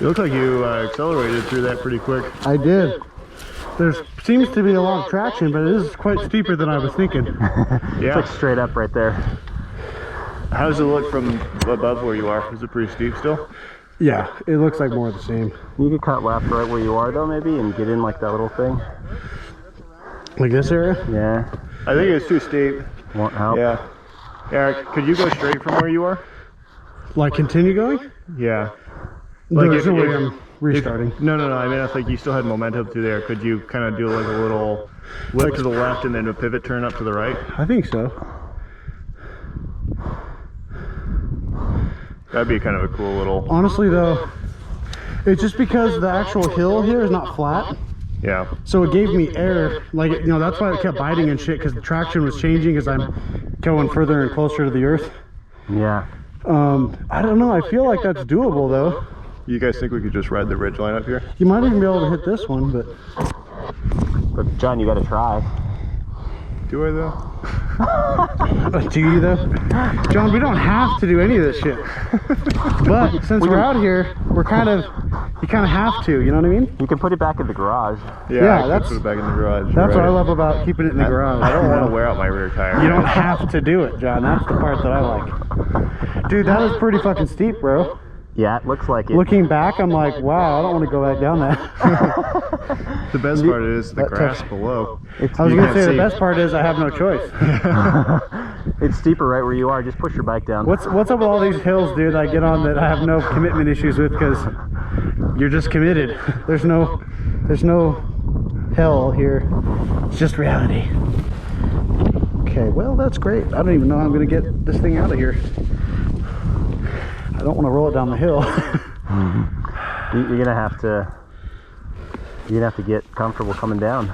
You look like you accelerated through that pretty quick. I did. There seems to be a lot of traction, but it is quite steeper than I was thinking. Yeah. It's like straight up right there. How does it look from above where you are? Is it pretty steep still? Yeah, it looks like more of the same. You could cut left right where you are though, maybe, and get in like that little thing. Like this area? Yeah. I think it's too steep. Won't help. Yeah. Eric, could you go straight from where you are? Like continue going? Yeah. Like There's no way I'm restarting. No. I mean, I think you still had momentum through there. Could you kind of do like a little whip to the left and then a pivot turn up to the right? I think so. That'd be kind of a cool little... Honestly though, it's just because the actual hill here is not flat. Yeah. So it gave me air, like, you know, that's why it kept biting and shit, because the traction was changing as I'm going further and closer to the earth. Yeah. I don't know, I feel like that's doable though. You guys think we could just ride the ridge line up here? You might even be able to hit this one, but John, you gotta try. Do I though? do you though? John, we don't have to do any of this shit. But since we're out here, you kind of have to, you know what I mean? You can put it back in the garage. Yeah, that's put it back in the garage. That's what I love about keeping it in the garage. I don't want to wear out my rear tire. You don't have to do it, John. That's the part that I like. Dude, that was pretty fucking steep, bro. Yeah, it looks like it. Looking back, I'm like, wow, I don't want to go back down that. The best part is the grass below. I was going to say, the best part is I have no choice. It's steeper right where you are. Just push your bike down. What's up with all these hills, dude, I get on that I have no commitment issues with, because you're just committed. There's no hell here. It's just reality. Okay, well, that's great. I don't even know how I'm going to get this thing out of here. I don't want to roll it down the hill. You're gonna have to get comfortable coming down.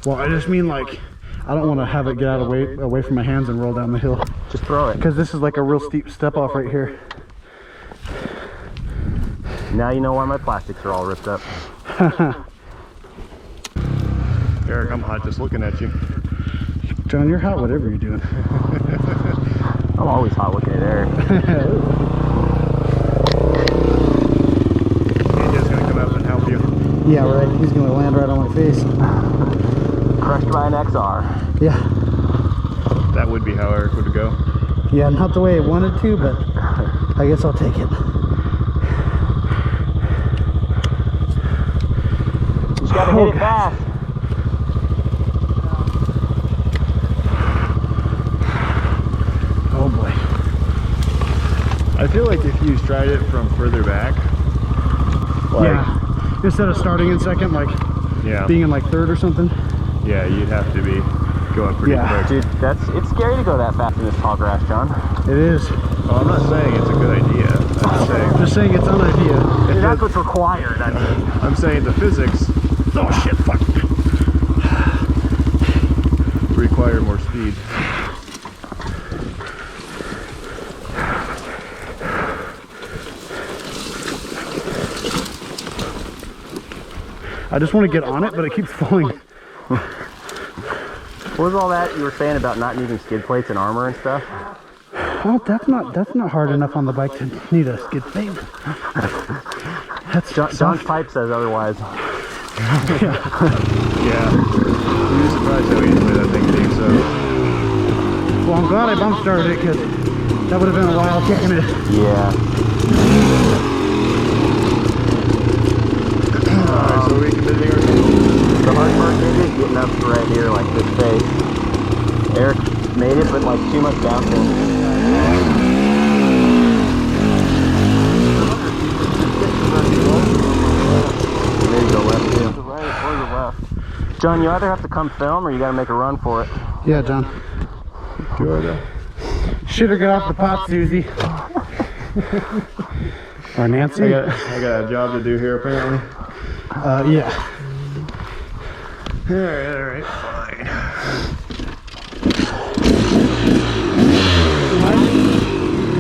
Well, I just mean, like, I don't want to have it get out away from my hands and roll down the hill. Just throw it. Because this is like a real steep step off right here. Now you know why my plastics are all ripped up. Eric, I'm hot just looking at you. John, you're hot whatever you're doing. I'm always hot looking at Eric. He's gonna come up and help you. Yeah, right. He's gonna land right on my face. Crushed by an XR. Yeah. That would be how Eric would go. Yeah, not the way I wanted to, but I guess I'll take it. You just gotta hit it fast. Oh boy. I feel like if you tried it from further back, like, yeah. Instead of starting in second, like being in like third or something. Yeah, you'd have to be going pretty quick. Dude, it's scary to go that fast in this tall grass, John. It is. Well, I'm not saying it's a good idea. I'm just saying it's an idea. That's what's required, I mean. I'm saying the physics. Oh shit, fuck. Require more speed. I just want to get on it, but it keeps falling. What was all that you were saying about not needing skid plates and armor and stuff? Well, that's not hard enough on the bike to need a skid plate. That's John's pipe says otherwise. Yeah. You'd be surprised how easily that thing takes up. Well, I'm glad I bump started it, because that would have been a while kicking it. Yeah. Alright, so we can visiting our table. The hard part maybe is getting up to right here, like this face. Eric made it, but like too much bouncing. Maybe go left too. The right or the left. John, you either have to come film or you gotta make a run for it. Yeah, John. Do I though? Should have got off the pot, Susie. Or Nancy. I got a job to do here apparently. Yeah. Alright, fine.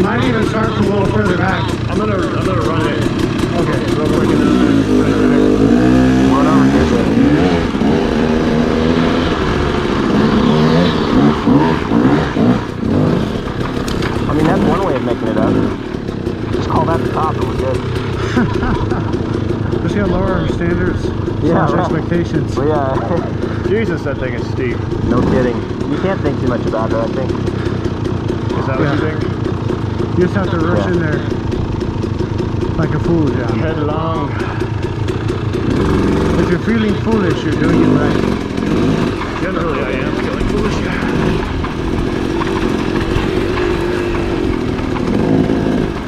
Might even start from a little further back. I'm gonna run it. Okay. Real quick and then Run over here, I mean, that's one way of making it up. Just call that the top and we're good. just gotta lower our standards, slash right. expectations. Well, yeah. Jesus, that thing is steep. No kidding. You can't think too much about it, I think. Is that what you think? You just have to rush in there like a fool, John. Headlong. If you're feeling foolish, you're doing it right. Generally, I am feeling foolish.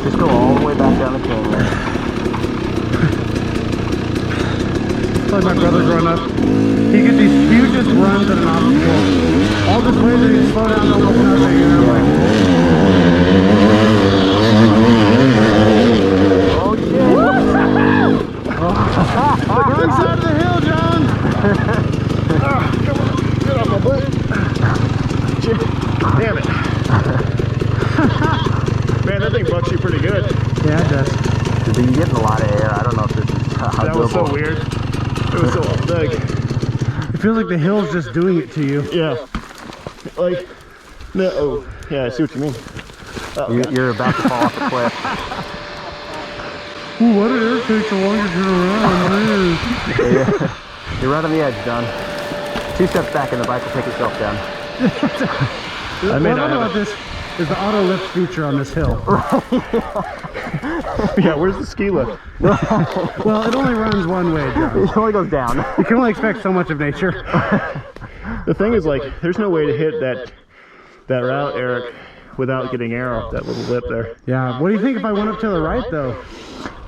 Just go all the way back down the canyon. Like my brother growing up, he gets these hugest runs at an obstacle. All this way that he slow down to almost nothing, and I'm like, Oh shit! wrong side of the hill, John! Come on, get off my butt. Damn it. Man, that thing bucks you pretty good. Yeah, it does. Dude, you're getting a lot of air. I don't know if this is how That was so weird. It was so like, It feels like the hill's just doing it to you. yeah. Like, no, oh, yeah, I see what you mean. Oh, You're about to fall off the cliff. Ooh, why did it take so long to turn around? You're right on the edge, John. 2 steps back and the bike will take itself down. I may What not about have this is the auto lift feature on this hill. Yeah, where's the ski lift? Well, it only runs one way, John. It only goes down. You can only expect so much of nature. The thing is, like, there's no way to hit that route, Eric, without getting air off that little lip there. Yeah, what do you think if I went up to the right, though?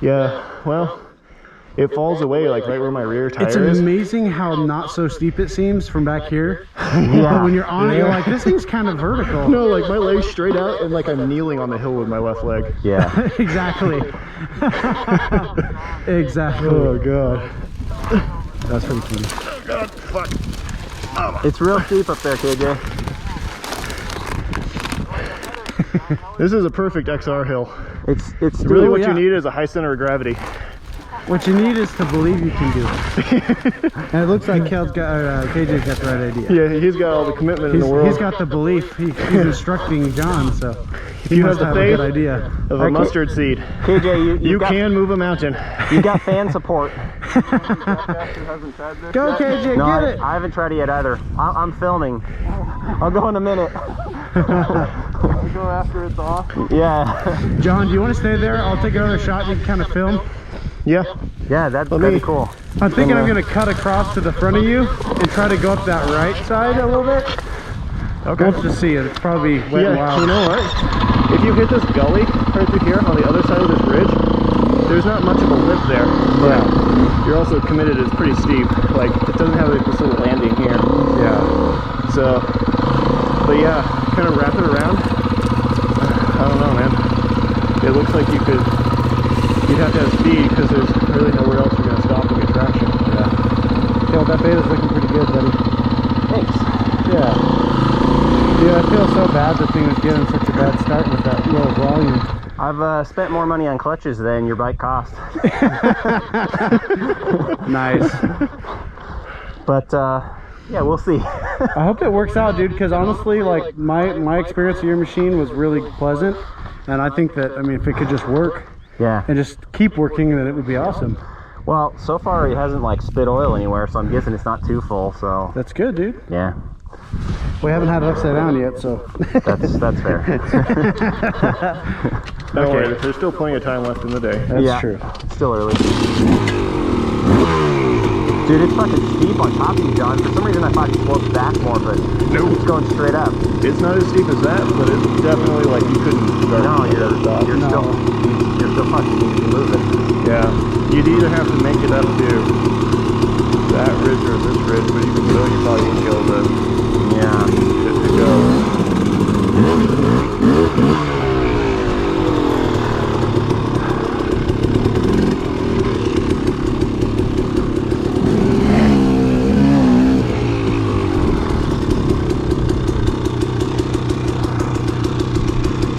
Yeah, well, it falls away, like, right where my rear tire It's is. amazing how not so steep it seems from back here. But when you're on it, you're like, this thing's kind of vertical. No, like, my leg's straight out, and, like, I'm kneeling on the hill with my left leg. Yeah. Exactly. Exactly. Oh, God. That's pretty funny. Oh, God, fuck. It's real steep up there, KJ. This is a perfect XR hill. It's steep. Really what yeah. you need is a high center of gravity. What you need is to believe you can do it. And it looks like KJ's got the right idea. Yeah, he's got all the commitment in the world. He's got the belief. He's instructing John, so he You must have the have a faith good idea. of a mustard seed. KJ, You can move a mountain. You got fan support. Go, KJ, No, get it! I haven't tried it yet either. I'm filming. I'll go in a minute. Go after it's off. Yeah. John, do you want to stay there? I'll take another shot and you can kind of film. Yeah. Yeah, that'd be cool. I'm thinking I'm going to cut across to the front of you and try to go up that right side a little bit. Okay. We'll just see it. It's probably wet and Yeah, wild. you know what? If you hit this gully right through here on the other side of this ridge, there's not much of a lip there. But you're also committed, it's pretty steep. Like, it doesn't have like this little landing here. Yeah. So, but yeah, kind of wrap it around. I don't know, man. It looks like you'd have to have speed because there's really nowhere else you're going to stop and get traction. Yeah. Phil, that beta's looking pretty good, buddy. Thanks. Yeah. Dude, I feel so bad the thing was getting such a bad start with that low volume. I've spent more money on clutches than your bike cost. Nice. But yeah, we'll see. I hope it works out, dude, because honestly, like, my experience with your machine was really pleasant. And I think that, I mean, if it could just work Yeah. and just keep working, then it would be awesome. Well, so far it hasn't like spit oil anywhere, so I'm guessing it's not too full. So That's good, dude. yeah, We haven't had it upside down yet, so. that's fair. Don't worry, there's still plenty of time left in the day. That's Yeah. true. It's still early. Dude, it's fucking steep on top of you, John. For some reason I thought it sloped back more, but Nope. it's going straight up. It's not as steep as that, but it's definitely like you couldn't start. No, you're stop. still fucking need to be moving. Yeah, you'd either have to make it up to that ridge or this ridge, but even though you probably would kill the Yeah. shit to go.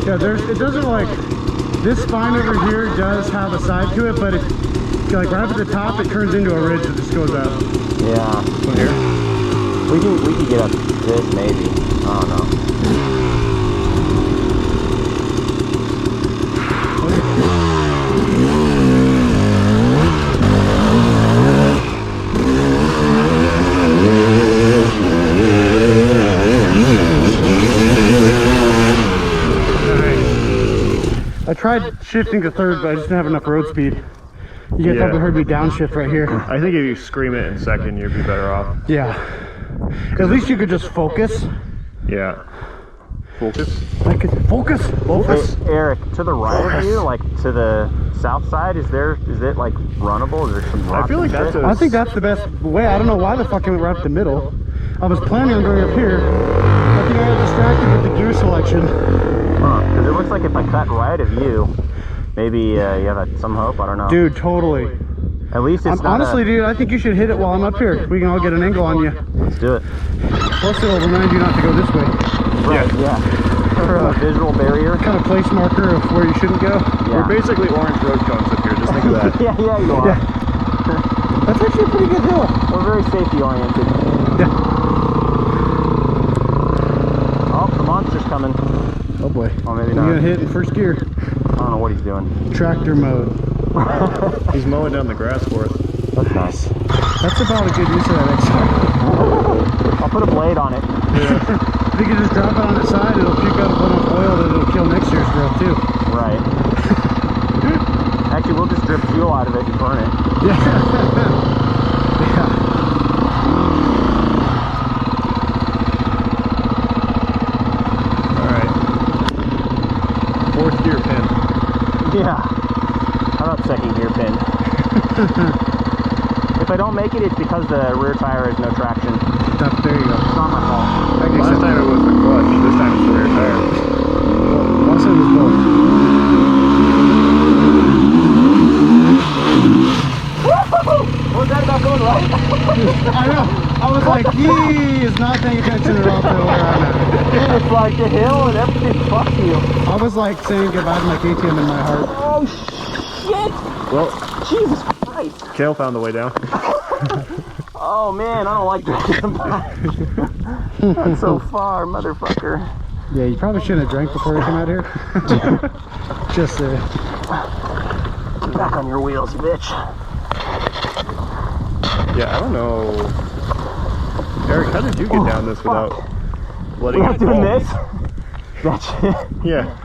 Yeah, it doesn't like, this spine over here does have a side to it, but it's like right up at the top, it turns into a ridge that just goes up. Yeah. From here. We can get up this maybe. I don't know. shifting to third, but I just didn't have enough road speed. You guys Yeah. probably heard me downshift right here. I think if you scream it in second, you'd be better off. Yeah. At least you could just focus. Yeah. Focus. I could focus. Focus. Hey, Eric, to the right of you, like to the south side, is it like runnable? Is there some rocks I feel like and that's shit? a... I think that's the best way. I don't know why the fuck I went right up the middle. I was planning on going up here. I think I got distracted with the gear selection. Because it looks like if I cut right of you, maybe you have some hope. I don't know. Dude, totally. At least it's not Honestly, dude, I think you should hit it while I'm up here. We can all get an angle on you. Let's do it. Plus, it'll remind you not to go this way. Right, yeah. For a visual barrier. Kind of place marker of where you shouldn't go. Yeah. We're basically orange road cones up here, just think of that. yeah, you are. Yeah. That's actually a pretty good hill. We're very safety oriented. Yeah. Oh, the monster's coming. Oh boy. Oh, maybe You're not. gonna hit in first gear. I don't know what he's doing. Tractor mode. He's mowing down the grass for us. That's nice. That's about a good use of that XR. I'll put a blade on it. If you can just drop it on its side, it'll puke out a bunch of oil that it'll kill next year's growth too. Right. Actually, we'll just drip fuel out of it and burn it. Yeah. Yeah. Alright. Fourth gear pin. Yeah. How about second gear pin? If I don't make it, it's because the rear tire has no traction. There you go. It's not my fault. Last time it was the clutch, this time it's the rear tire. Well, also it was both. Was that about going right? I know. I was like, he is not paying attention at all to where I'm at. It's like the hill and everything. Fuck you. I was like saying goodbye to my KTM in my heart. Oh shit! Well, Jesus Christ! Kale found the way down. Oh man, I don't like drinking them back. That's so far, motherfucker. Yeah, you probably shouldn't have drank before you came out here. Just Get back on your wheels, you bitch. Yeah, I don't know. Eric, how did you get down this without letting We're it not doing fall? this. That shit. Yeah.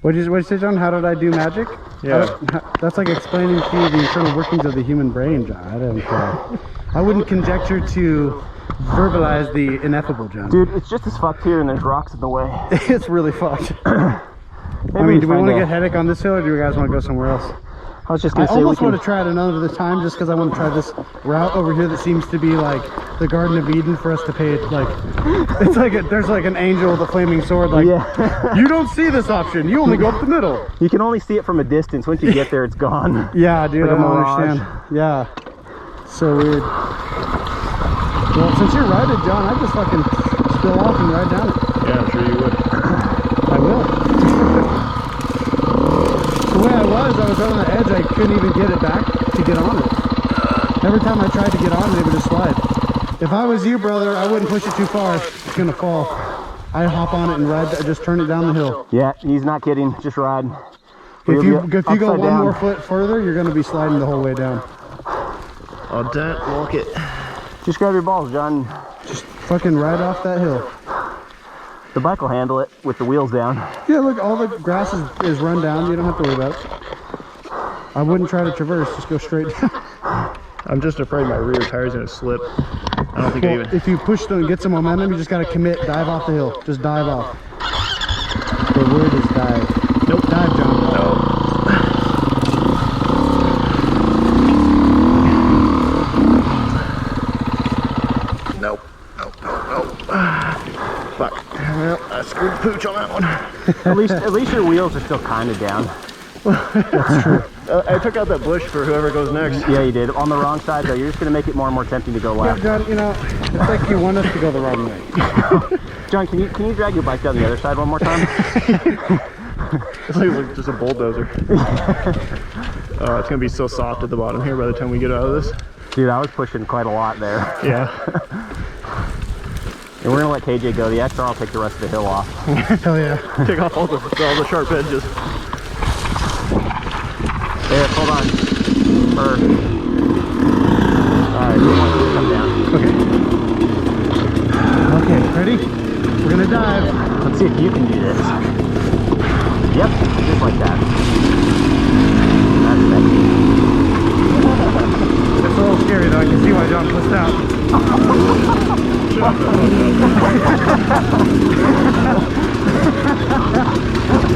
What'd you say, John? How did I do magic? Yeah. That's like explaining to you the internal workings of the human brain, John. I don't I wouldn't conjecture to verbalize the ineffable, John. Dude, it's just as fucked here and there's rocks in the way. It's really fucked. I Maybe mean, do we find want to a- get headache on this hill, or do you guys want to go somewhere else? I was just I gonna say we almost can. want to try it another time, just because I want to try this route over here that seems to be like the Garden of Eden for us to pay it. Like, it's like there's like an angel with a flaming sword. Like, Yeah. you don't see this option. You only go up the middle. You can only see it from a distance. Once you get there, it's gone. Yeah, dude, Like a I don't mirage. understand. Yeah, so weird. Well, since you're riding, John, I just fucking spill off and ride down it. Yeah, I'm sure you would. I will. The way I was on the edge, I couldn't even get it back to get on it. Every time I tried to get on it, it would just slide. If I was you, brother, I wouldn't push it too far. It's gonna fall. I'd hop on it and ride, just turn it down the hill. Yeah, he's not kidding. Just ride. If you go Upside one down. more foot further, you're gonna be sliding the whole way down. Oh, don't walk it. Just grab your balls, John. Fucking ride off that hill. The bike will handle it with the wheels down. Yeah, look, all the grass is run down. You don't have to worry about it. I wouldn't try to traverse, just go straight down. I'm just afraid my rear tire's gonna slip. I don't think I Well, even... if you push them and get some momentum, you just gotta commit, dive off the hill. Just dive off. The word is dive. Nope. Dive, John. No. Nope. Nope. Nope. Fuck. Well, I screwed the pooch on that one. At least your wheels are still kind of down. That's true. I took out that bush for whoever goes next. Yeah, you did. On the wrong side, though. You're just going to make it more and more tempting to go Yeah, left. John, you know, it's like you want us to go the wrong way. John, can you drag your bike down the other side one more time? It's like just a bulldozer. Oh, it's gonna be so soft at the bottom here by the time we get out of this. Dude, I was pushing quite a lot there. Yeah. And we're going to let KJ go. The XR will take the rest of the hill off. Hell yeah. Take off all the sharp edges. There, hold on. Alright, we want you to come down. Okay, ready? We're gonna dive. Let's see if you can do this. Yep, just like that. John pussed out.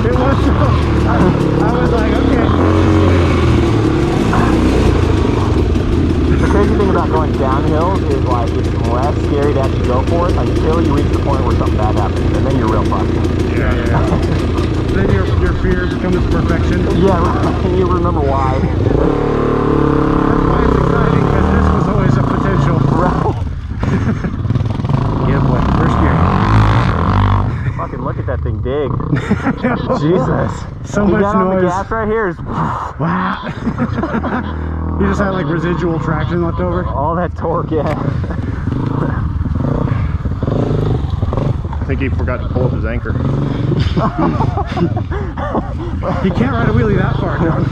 It was so, I was like, okay. The crazy thing about going downhill is like it's less scary to actually go for it until you reach the point where something bad happens, and then you're real fucked. Yeah. Then your fear becomes perfection. Yeah, right. And you remember why. That's why it's exciting, because this was always a potential. Right. Yeah, boy. First gear. Fucking look at that thing dig. Jesus. So you much got on the noise. gas right here is Wow. You just had like residual traction left over. all that torque, yeah. I think he forgot to pull up his anchor. You can't ride a wheelie that far, John.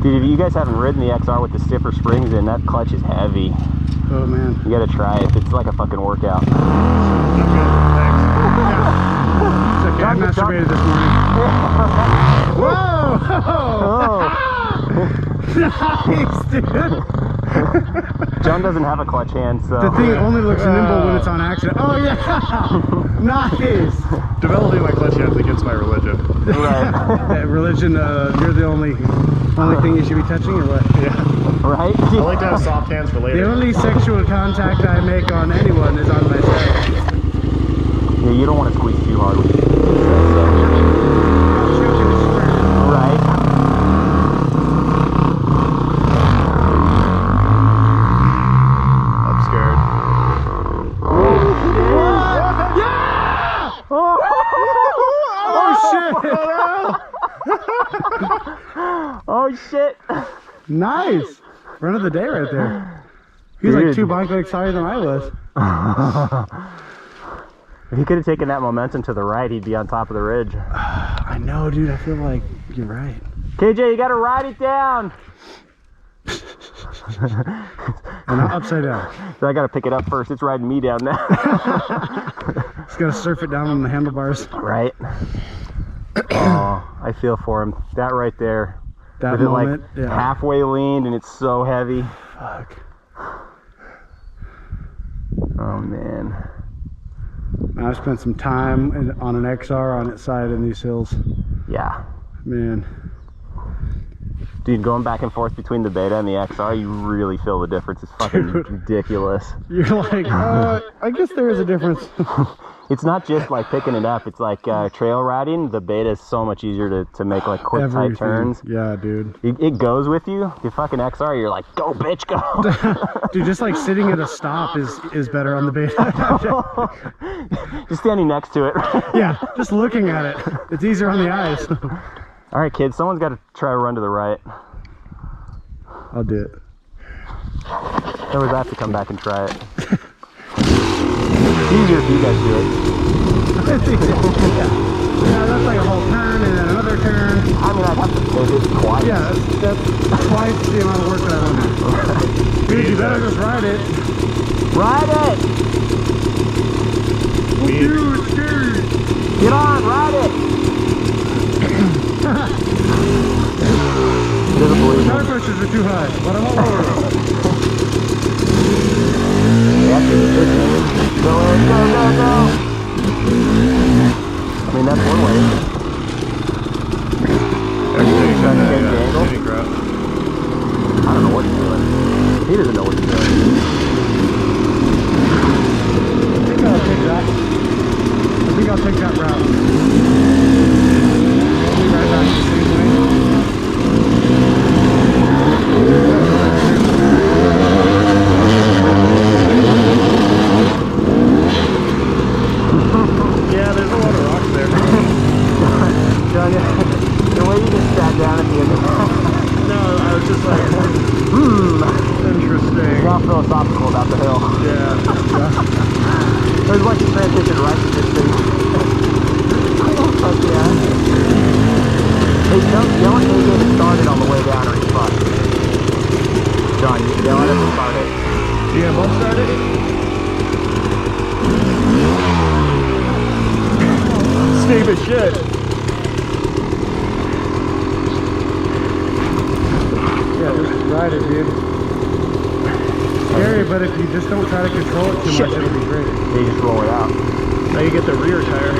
Dude, if you guys haven't ridden the XR with the stiffer springs in, that clutch is heavy. Oh man. You gotta try it. It's like a fucking workout. I'm good, thanks. It's okay, I masturbated this morning. Whoa! Nice, dude! John doesn't have a clutch hand, so... The thing only looks nimble when it's on accident. Oh yeah! Nice! Developing my clutch hands against my religion. Right. Religion, you're the only thing you should be touching, or what? Yeah. Right? I like to have soft hands for The later. only sexual contact I make on anyone is on myself. Yeah, you don't want to squeeze too hard with it. Right. I'm scared. Oh shit! Oh shit! Nice! Run of the day right there. He's like 2 bike legs higher than I was. If he could have taken that momentum to the right, he'd be on top of the ridge. I know, dude. I feel like you're right. KJ, you gotta ride it down! And not upside down. So I gotta pick it up first. It's riding me down now. Just gotta surf it down on the handlebars. Right? Oh, I feel for him. That right there. That With it moment, like yeah. halfway leaned and it's so heavy. Fuck. Oh man. I spent some time on an XR on its side in these hills. Yeah. Man. Dude, going back and forth between the Beta and the XR, you really feel the difference. It's fucking ridiculous. You're like, I guess there is a difference. It's not just like picking it up. It's like trail riding. The Beta is so much easier to make like quick Everything. tight turns. Yeah, dude. It goes with you. The fucking XR, you're like, go bitch, go. Dude, just like sitting at a stop is better on the Beta. Just standing next to it. Yeah, just looking at it. It's easier on the eyes. All right, kids, someone's got to try to run to the right. I'll do it. Otherwise, I have to come back and try it. It's easier if you guys do it. Yeah, that's like a whole turn and then another turn. I mean, I'd have to pivot twice. Yeah, that's twice the amount of work that I don't do. Dude, you better just ride it. Ride it! Dude. Get on, ride it! He doesn't believe me. Tire pressures are too high, but I'm all over them. Yeah, go, go, go, go! I mean, that's one way. Everything's Trying to kinda, change the angle? sitting grout. I don't know what he's doing. He doesn't know what he's doing. I think I'll take that. I think I'll take that route. I'll be right back the same way. Yeah, there's a lot of rocks there. John, the way you just sat down at the end of that. No, I was just like, interesting. You're all philosophical about the hill. Yeah. There's like you transition right to this thing. Fuck yeah. Hey, don't yell at me to get started on the way down or he's fucked. John, you yell at him to start it. Yeah, both started? Steve as shit. excited, dude. Scary, but if you just don't try to control it too much, it'll be great. They just roll it out. Now you get the rear tire.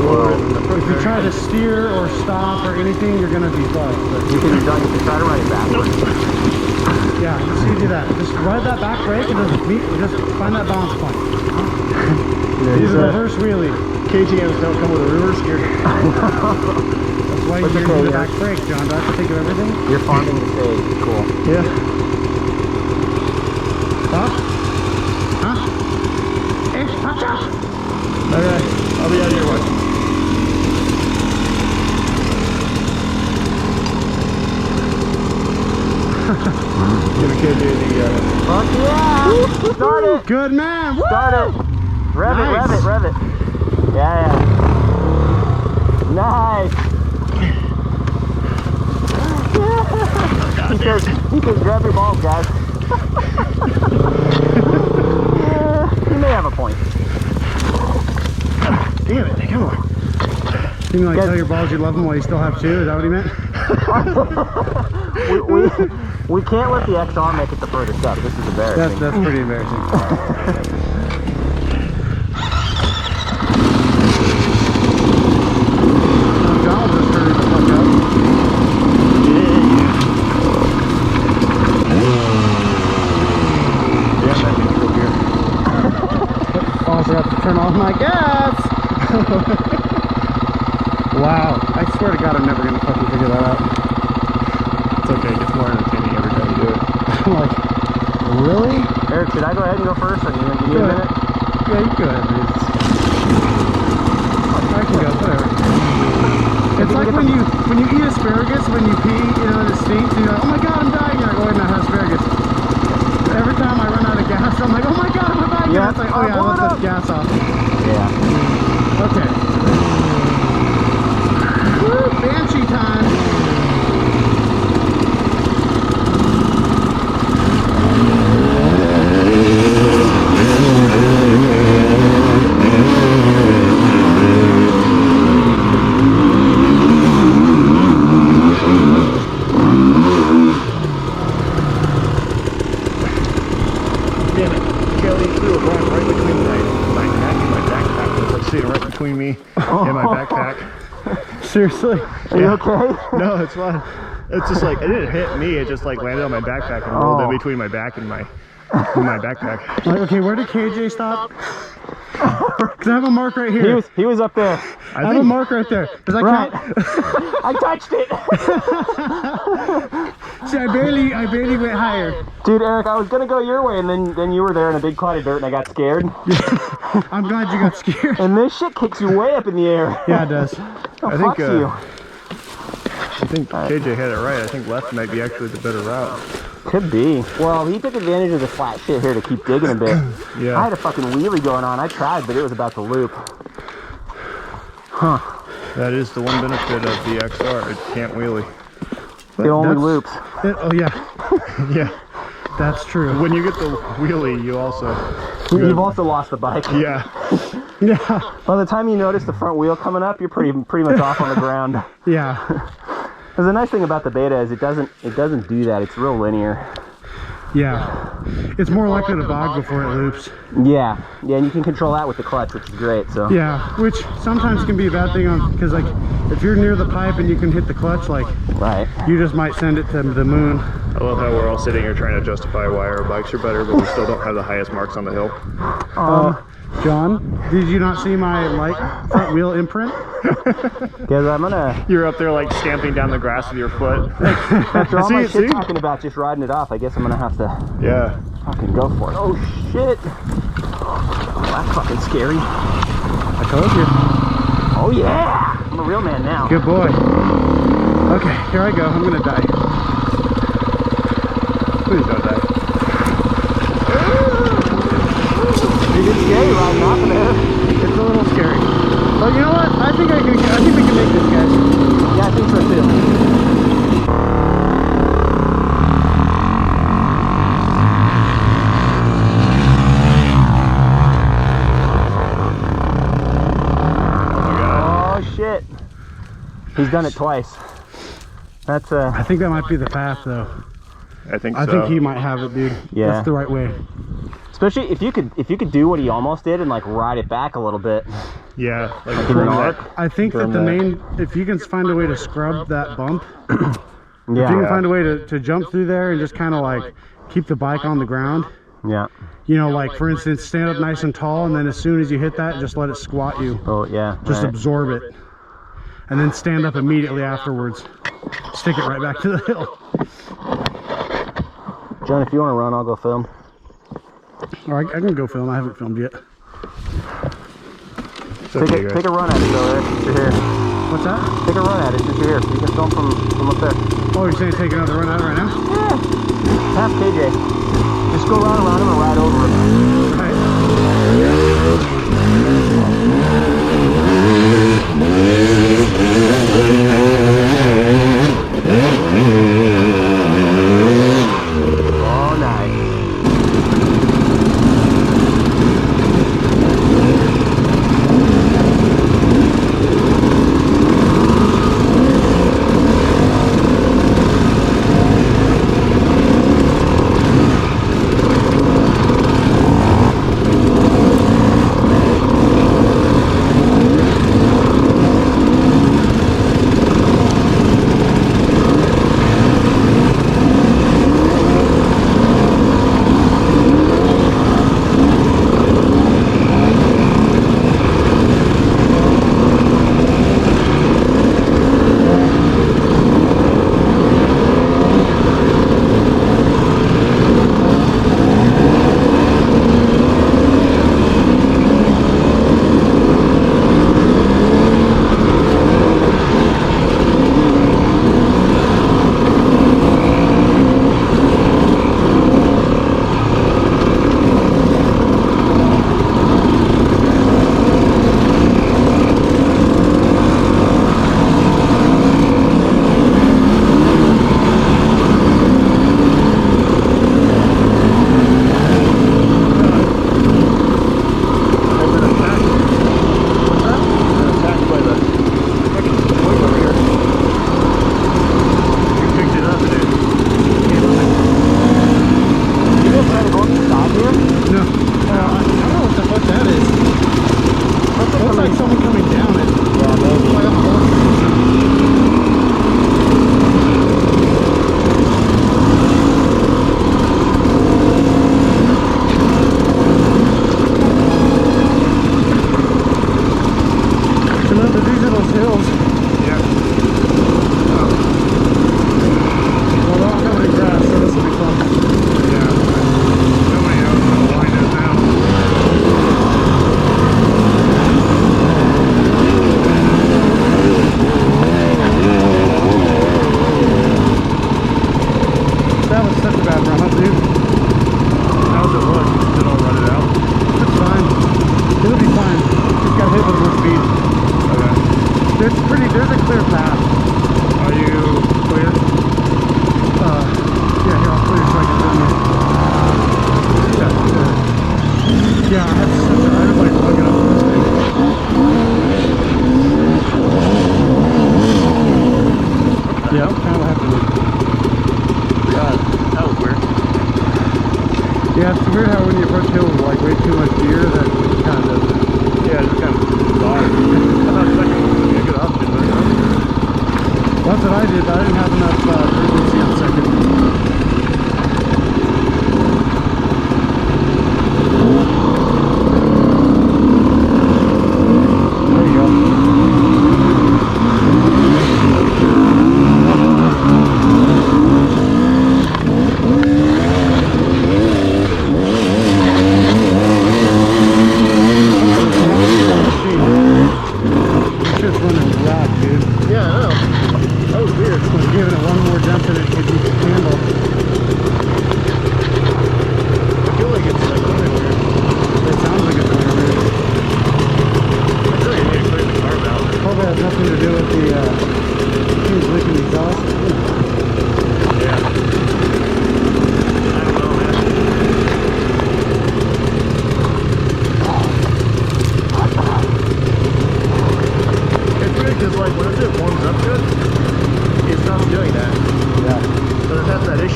Lower it than the front If you tire. try to steer or stop or anything, you're gonna be fucked. But You can try to run it backwards. yeah, just you do that. Just ride that back brake and just find that balance point. Use a reverse wheelie. KTMs don't come with a reverse gear. That's why you're using the back brake, John. Do I have to think of everything? You're farming the stage. Cool. Yeah. Stop. Huh? Hey, watch out! Alright, I'll be out of your watch. Give a KJ the Fuck yeah! Start it! Good man! Woo! Start it! Rev Nice. it, rev it, rev it. Yeah. Nice! You can grab your balls, guys. You may have a point. damn it, come on. You mean like tell your balls you love them while you still have two? Is that what he meant? we can't let the XR make it the furthest up. This is embarrassing. That's pretty embarrassing. John will just hurry the fuck up. Yeah, that neutral gear. Oh, I forgot to turn off my gas! Wow, I swear to God I'm never gonna fucking figure that out. It's okay, it gets more entertaining every time you do it. I'm like, really? Eric, should I go ahead and go first, or do you want to give me a minute? Yeah, you go ahead, dude. I can go, whatever. It's like when you eat asparagus, when you pee, you know, and it stinks, and you're like, oh my God, I'm dying. You're like, oh wait, no, I have asparagus. Every time I run out of gas, I'm like, oh my God, I'm dying. Yeah. It's like, oh yeah, I left that gas off. Yeah. Okay. Woo, Banshee time. Damn it, Kelly threw a rock right between my neck and my backpack. It's like sitting right between me and my backpack. Seriously? Are you okay? No, it's fine. It's just like, it didn't hit me, it just like landed on my backpack and rolled in between my back and my backpack. Like, okay, where did KJ stop? Cause I have a mark right here. He was up there. I have a mark right there. Does that Right. count? I touched it. See, I barely went higher. Dude, Eric, I was gonna go your way, and then you were there in a big clod of dirt, and I got scared. I'm glad you got scared. And this shit kicks you way up in the air. Yeah, it does. Oh, I think, fuck you. I think KJ had it right. I think left might be actually the better route. Could be. Well, he took advantage of the flat shit here to keep digging a bit. Yeah. I had a fucking wheelie going on. I tried, but it was about to loop. Huh. That is the one benefit of the XR. It can't wheelie. It only That's- loops. Oh yeah, Yeah. that's true. When you get the wheelie, you also... You've also lost the bike. Yeah. Yeah, By the time you notice the front wheel coming up, you're pretty much off on the ground. yeah, Because the nice thing about the Beta is it doesn't do that. It's real linear. yeah. It's more likely to bog before it loops. Yeah, and you can control that with the clutch, which is great. So Yeah, which sometimes can be a bad thing on because like if you're near the pipe and you can hit the clutch, like right. you just might send it to the moon. I love how we're all sitting here trying to justify why our bikes are better, but we still don't have the highest marks on the hill. John, did you not see my light front wheel imprint? Because I'm gonna. You're up there like stamping down the grass with your foot. After all my See, shit see? talking about just riding it off, I guess I'm gonna have to Yeah. fucking go for it. Oh shit! Oh, that's fucking scary. I told you. Oh yeah! I'm a real man now. Good boy. Okay, here I go. I'm gonna die. Please don't die. It's scary riding off of there. It's a little scary. But you know what? I think we can make this, guys. Yeah, I think so too. Oh shit! He's done it twice. That's I think that might be the path, though. I think so. I think he might have it, dude. Yeah. That's the right way. Especially if you could do what he almost did and like ride it back a little bit. Yeah, like in an arc. I think that From the the- main, if you can find a way to scrub that bump, if you Yeah. can find a way to jump through there and just kind of like keep the bike on the ground, Yeah. you know, like for instance, stand up nice and tall, and then as soon as you hit that, just let it squat you. Oh yeah. Just right. absorb it. And then stand up immediately afterwards. Stick it right back to the hill. John, if you want to run, I'll go film. Or I can go film. I haven't filmed yet. Take a run at it though, Eric, since you're here. What's that? Take a run at it since you're here. You can film from up there. Oh, you're saying take another run at it right now? Yeah. Pass KJ. Just go around him and ride over him. Oh, nice. Yeah, it's weird how when you approach hills with like way too much gear that it kind of does. Yeah, it's kind of bizarre. I thought second was going to be a good option, but no. Well, that's what I did. I didn't have enough urgency on second. There you go.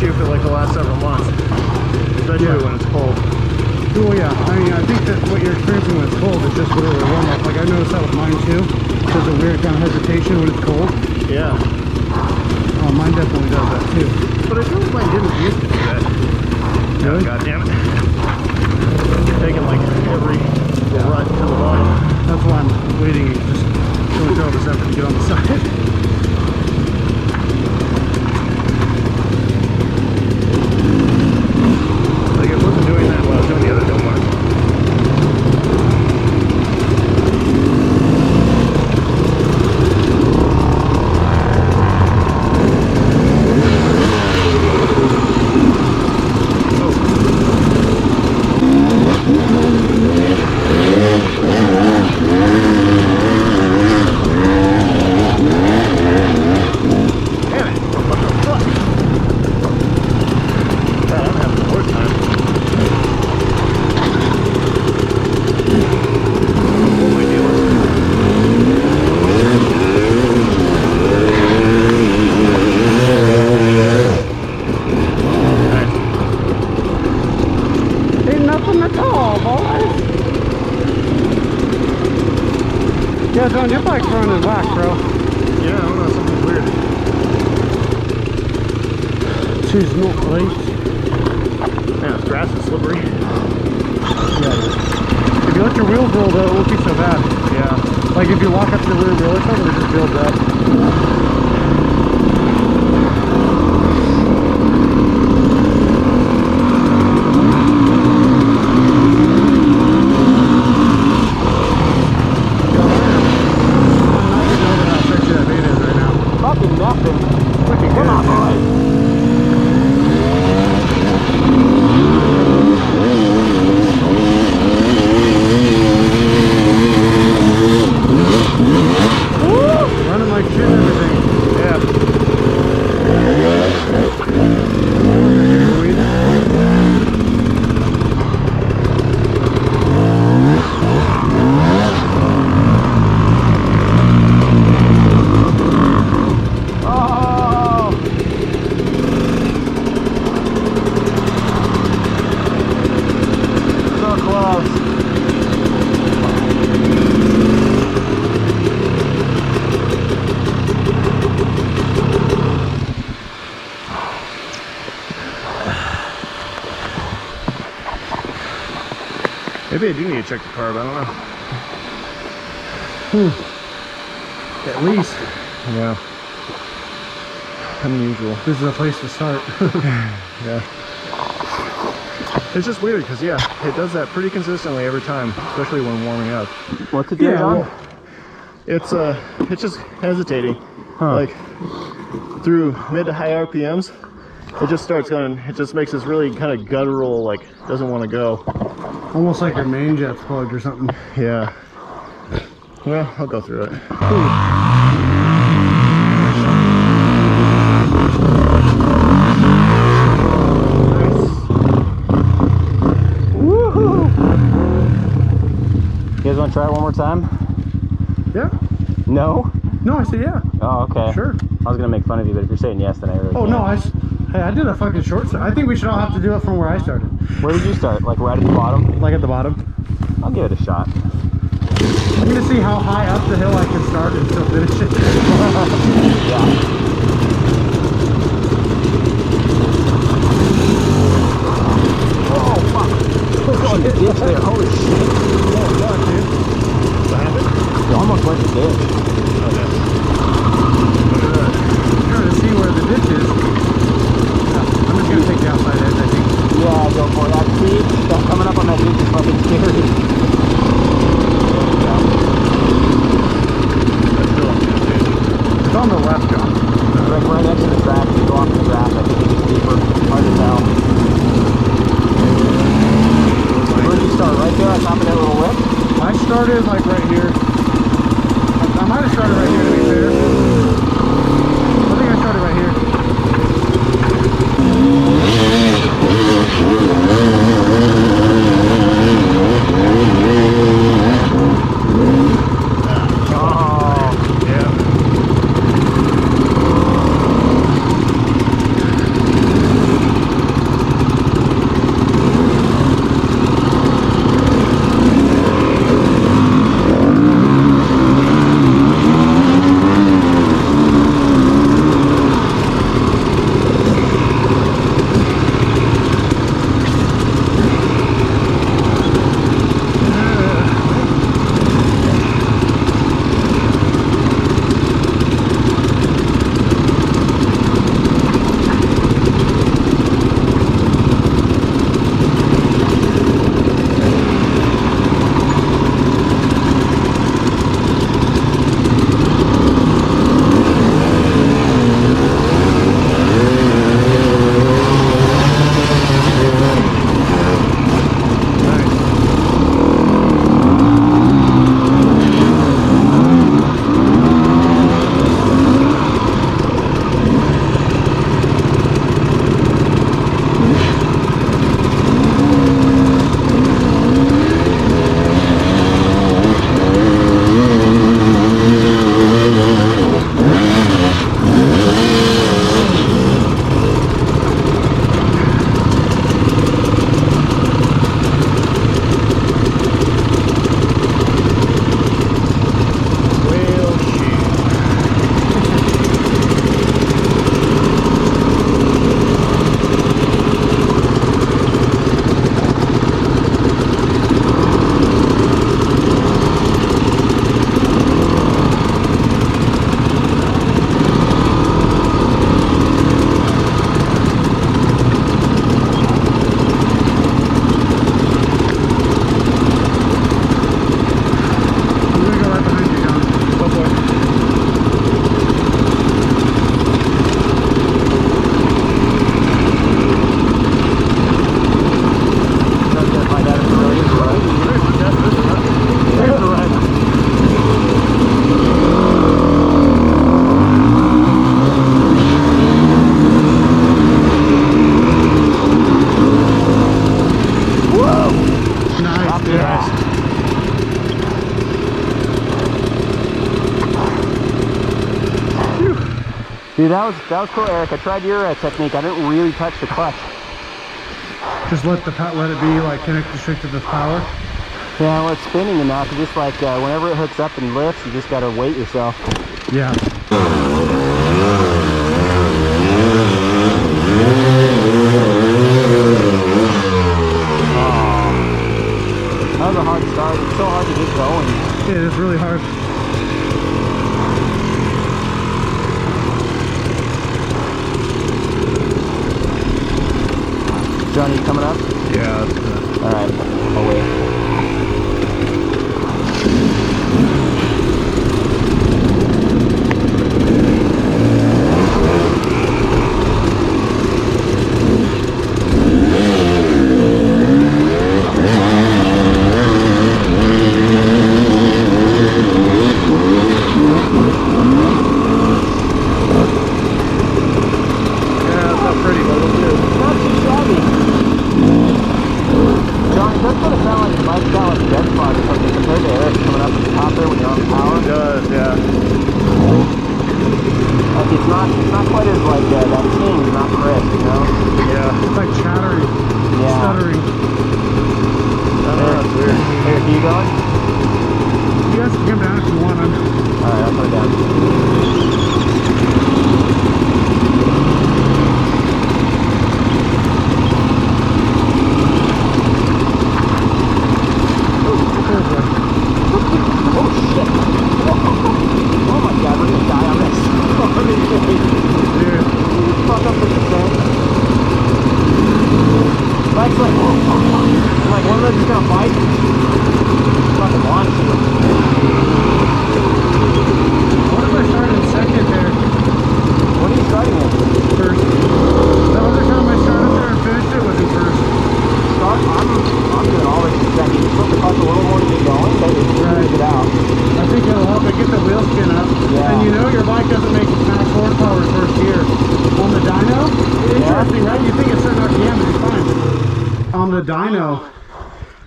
issue for like the last several months. Especially when it's cold. Oh yeah, I mean, I think that what you're experiencing when it's cold is just literally warm up. Like I noticed that with mine too. There's a weird kind of hesitation when it's cold. Yeah. Oh, mine definitely does that too. But I feel like mine didn't used to do that. Really? Oh, God damn it. Taking like every rut to the bottom. That's why I'm waiting and just going through all this effort to get on the side. Like it wasn't doing that while I was doing the other hill mark. Yeah, John, your bike's running whack, bro. Yeah, I don't know, something's weird. She's not right. Yeah, this grass is slippery. Yeah, it is. If you let your wheels roll though, it won't be so bad. Yeah. Like if you lock up your rear wheel or something, it just builds up. Fucking nothing. Pretty Come good. on, boys. Running like shit and everything. Yeah. Oh! So close. Maybe I do need to check the carb, I don't know. At least. Yeah. Unusual. This is a place to start. Yeah. It's just weird because, yeah, it does that pretty consistently every time, especially when warming up. What's it do, Yeah, John? well, It's just hesitating. Huh. Like, through mid to high RPMs, it just starts going, it just makes this really kind of guttural, like, doesn't want to go. almost like your main jet's plugged or something. Yeah. Well, I'll go through it. You guys want to try it one more time? Yeah. No? No, I said yeah. Oh, okay. Sure. I was going to make fun of you, but if you're saying yes, then I really Oh, can't. no, I did a fucking short start. I think we should all have to do it from where I started. Where did you start? Like right at the bottom? Like at the bottom. I'll give it a shot. I'm gonna see how high up the hill I can start and still finish it. Yeah. Oh, fuck. Holy ditch there. Holy shit. Oh, fuck, dude. What happened? You almost went to ditch. Okay. I'm trying to see where the ditch is. I'm just gonna take the outside edge, I think. Yeah, go for that. See, that coming up on that ditch is fucking scary. It's on the left, John. Like right next to the track, if you go off the grass, I think it gets deeper. Hard to tell. Where did you start? Right there on top of that little lip? I started like right here. I might have started right here to be fair. I think I started right here. Oh, Yeah. Dude, that was cool, Eric. I tried your technique. I didn't really touch the clutch. Just let it be like connected straight to the power. Yeah, well, it's spinning enough. Just like whenever it hooks up and lifts, you just gotta weight yourself. Yeah. That was a hard start. It's so hard to get going. Yeah, it's really hard. Johnny, you coming up? Yeah. All right, I'll wait.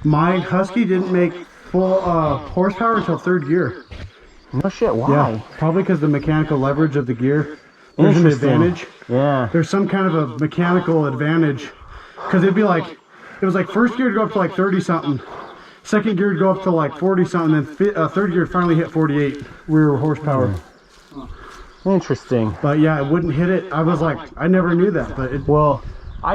My Husky didn't make full horsepower until third gear. No shit, why? Yeah, probably because the mechanical leverage of the gear. There's an advantage. Yeah. There's some kind of a mechanical advantage. Because it'd be like, it was like first gear to go up to like 30 something. Second gear to go up to like 40 something. Then third gear finally hit 48 rear horsepower. Interesting. But yeah, it wouldn't hit it. I was like, I never knew that. But it, well,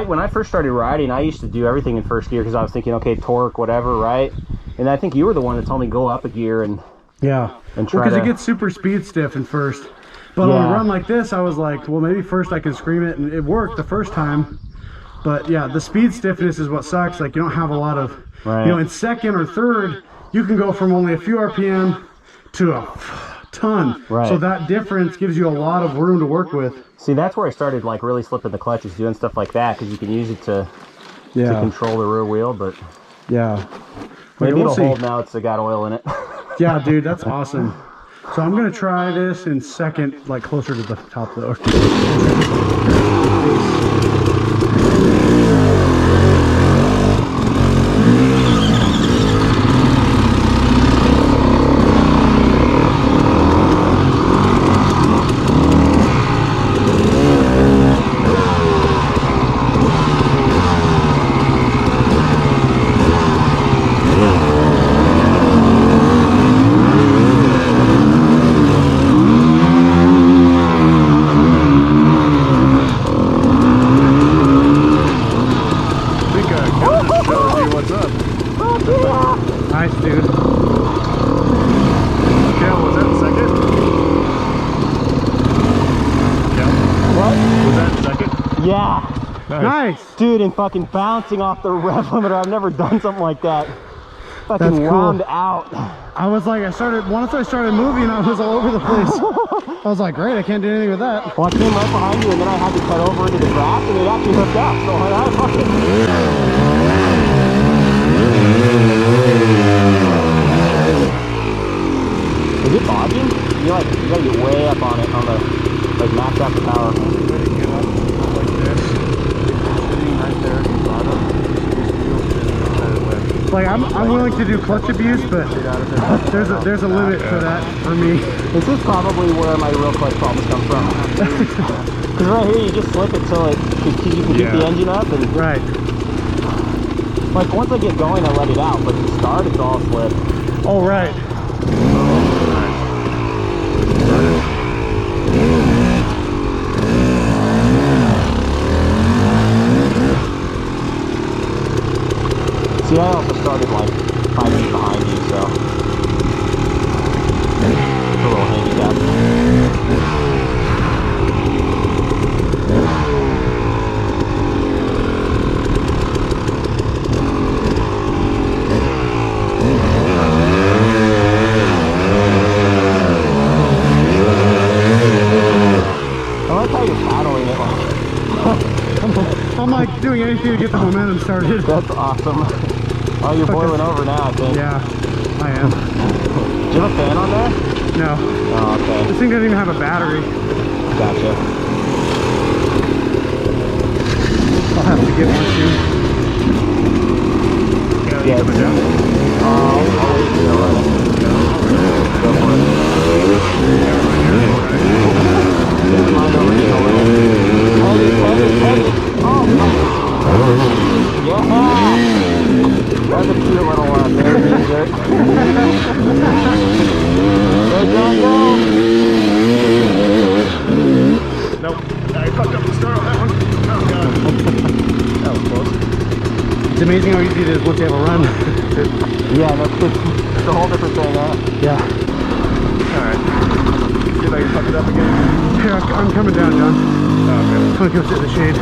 when I first started riding, I used to do everything in first gear because I was thinking, okay, torque, whatever, right? And I think you were the one that told me go up a gear and try because it gets super speed stiff in first. But on a run like this, I was like, well, maybe first I can scream it, and it worked the first time. But yeah, the speed stiffness is what sucks. Like you don't have a lot of, you know, in second or third, you can go from only a few RPM to a ton. Right. So that difference gives you a lot of room to work with. See, that's where I started like really slipping the clutches, doing stuff like that, because you can use it to control the rear wheel. But maybe it'll hold now. It's got oil in it. Yeah, dude, that's awesome. So I'm gonna try this in second, like closer to the top though. Nice, dude. Yeah, was that second? Yeah. What? Was that second? Yeah. Nice. Dude, and fucking bouncing off the rev limiter. I've never done something like that. Fucking That's cool. wound out. I was like, once I started moving, I was all over the place. I was like, great, I can't do anything with that. Well, I came right behind you, and then I had to cut over into the grass, and it actually hooked up. So I fucking... Is it bogging? You gotta get way up on it, on the, like max out the power. Get up like this. Sitting right there at the bottom. Like I'm willing to do clutch abuse, but there's a limit for that for me. This is probably where my real clutch problems come from. Because right here, you just slip it so you can keep the engine up. And right. Like, once I get going, I let it out. But to start, it's all slip. Oh, right. See, I also started like 5 feet behind you, so it's a little handicap. I like how you're paddling it like. I'm like doing anything to get the momentum started. That's awesome. Oh, you're boiling over now, I think. Yeah, I am. Do you have a fan on there? No. Oh, okay. This thing doesn't even have a battery. Gotcha. I'll have to get one soon. Yeah. I'll wait till you're running. Go for it. Never mind over here. Oh, yeah! That's a cute little berry dessert. Go, John, go! Nope. I fucked up the start on that one. Oh, God. That was close. It's amazing how easy it is once you have a run. Yeah, that's a whole different thing, huh? Yeah. Alright. See if I can fuck it up again. Here, I'm coming down, John. Oh, okay. I'm gonna go sit in the shade.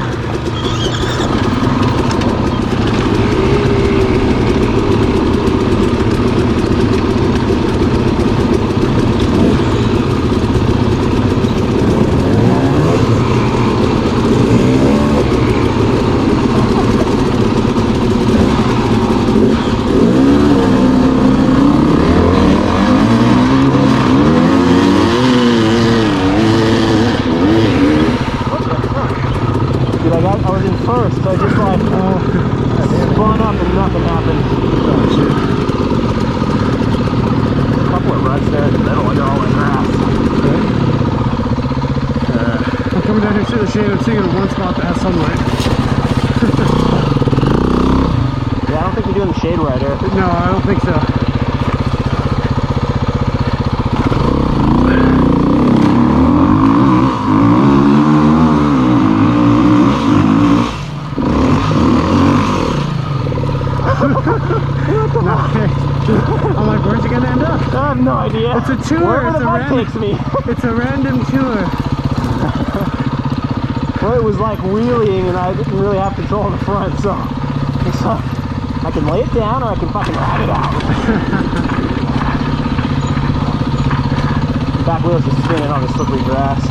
I was in first, so I just like spun up and nothing happened. Oh, shit. A couple of ruts there in the middle, and they're all in grass. I'm coming down here, sit in the shade. I'm sitting in one spot that has sunlight. Yeah, I don't think you're doing the shade right here. No, I don't think so. I'm like, where's it gonna end up? I have no idea. It's a tour. Wherever the bike takes me. It's a random tour. Well, it was like wheeling, and I didn't really have control of the front, so I can lay it down or I can fucking ride it out. The back wheel's just spinning on the slippery grass.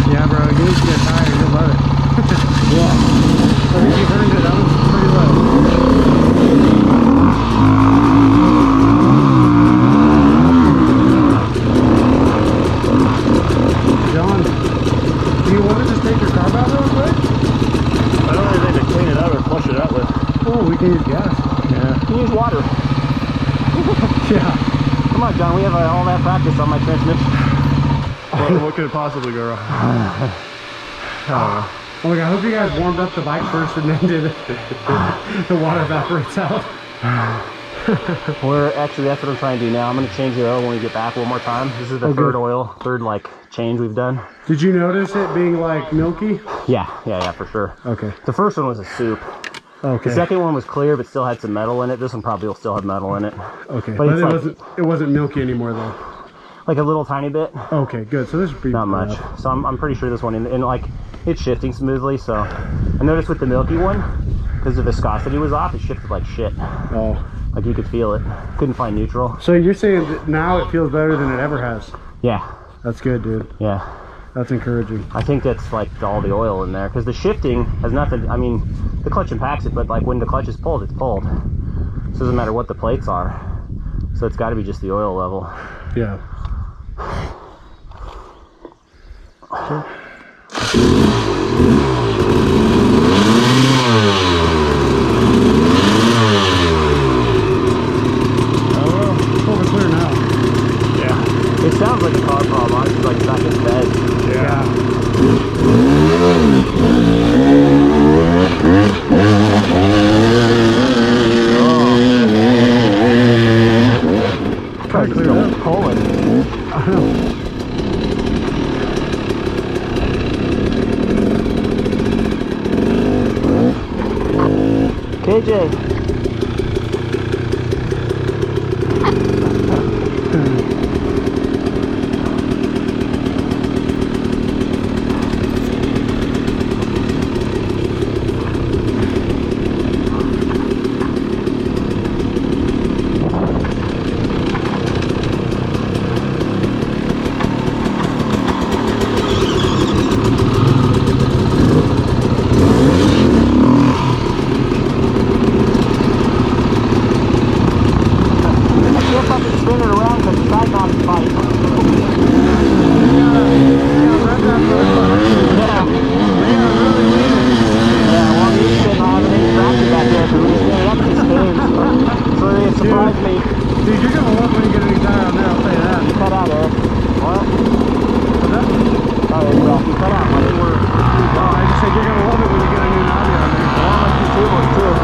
Yeah, bro, you need to get tired. You'll love it. Yeah. I think you've earned it. That was pretty low. John, do you want to just take your carb out real quick? I don't have anything to clean it out or flush it out with. Oh, we can use gas. Yeah. You can use water. Yeah. Come on, John, we have all that practice on my transmission. What could it possibly go wrong? I don't know. Oh my god, I hope you guys warmed up the bike first and then did it. The water evaporates out. Actually, that's what I'm trying to do now. I'm going to change the oil when we get back one more time. This is the third like change we've done. Did you notice it being like milky? Yeah, for sure. Okay. The first one was a soup. Okay. The second one was clear, but still had some metal in it. This one probably will still have metal in it. Okay. But it wasn't milky anymore though. Like a little tiny bit. Okay, good. So this is pretty not much. So I'm pretty sure this one, and like it's shifting smoothly. So I noticed with the milky one, because the viscosity was off, it shifted like shit. Oh. Like you could feel it. Couldn't find neutral. So you're saying that now it feels better than it ever has? Yeah. That's good, dude. Yeah. That's encouraging. I think that's like all the oil in there, because the shifting has nothing. I mean, the clutch impacts it, but like when the clutch is pulled, it's pulled. So it doesn't matter what the plates are. So it's got to be just the oil level. Yeah. Sure. sounds like a car problem. Honestly, like it's not getting fed. Yeah. Try to clear up Poland. I know. KJ. Dude, you're gonna love when you get a new tire on there, I'll tell you that. You cut out, Eric. What? What's that? Oh, yeah, Rock, you cut out. I think we're... No, I just said you're gonna love it when you get a new Navi on there. I like these tables, too.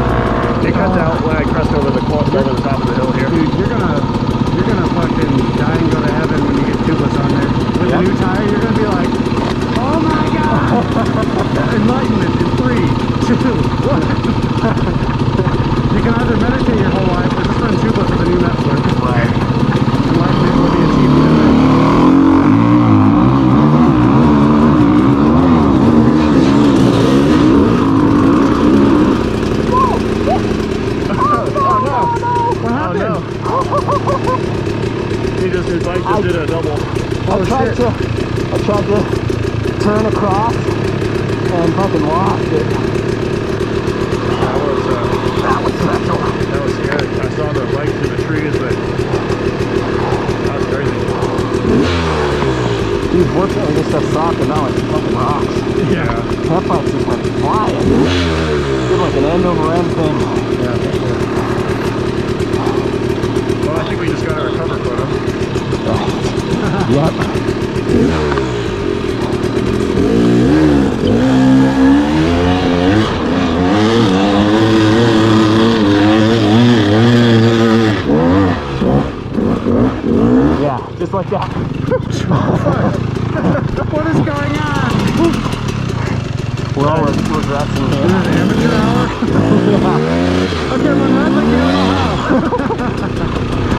It cuts out when I crest over the top of the hill here. Dude, you're gonna fucking die and go to heaven when you get tubeless on there. With a new tire, you're gonna be like, oh my god! Enlightenment in 3, 2, 1. You can either meditate your whole life or just run tubeless with a new network. Right. Enlightenment will be achieved in What happened? His bike just did a double. Oh, I tried to turn across and fucking lost it. That was special. That was scary. I saw the bike through the trees, but that was crazy. Dude, fortunately this stuff soft and not like fucking rocks. Yeah. That bike just went flying. Did like an end over end thing. Yeah, for sure. Well, I think we just got our cover photo. Yep. Yeah, just like that. What is going on? We're all regressing here. Is it amateur hour? Okay, my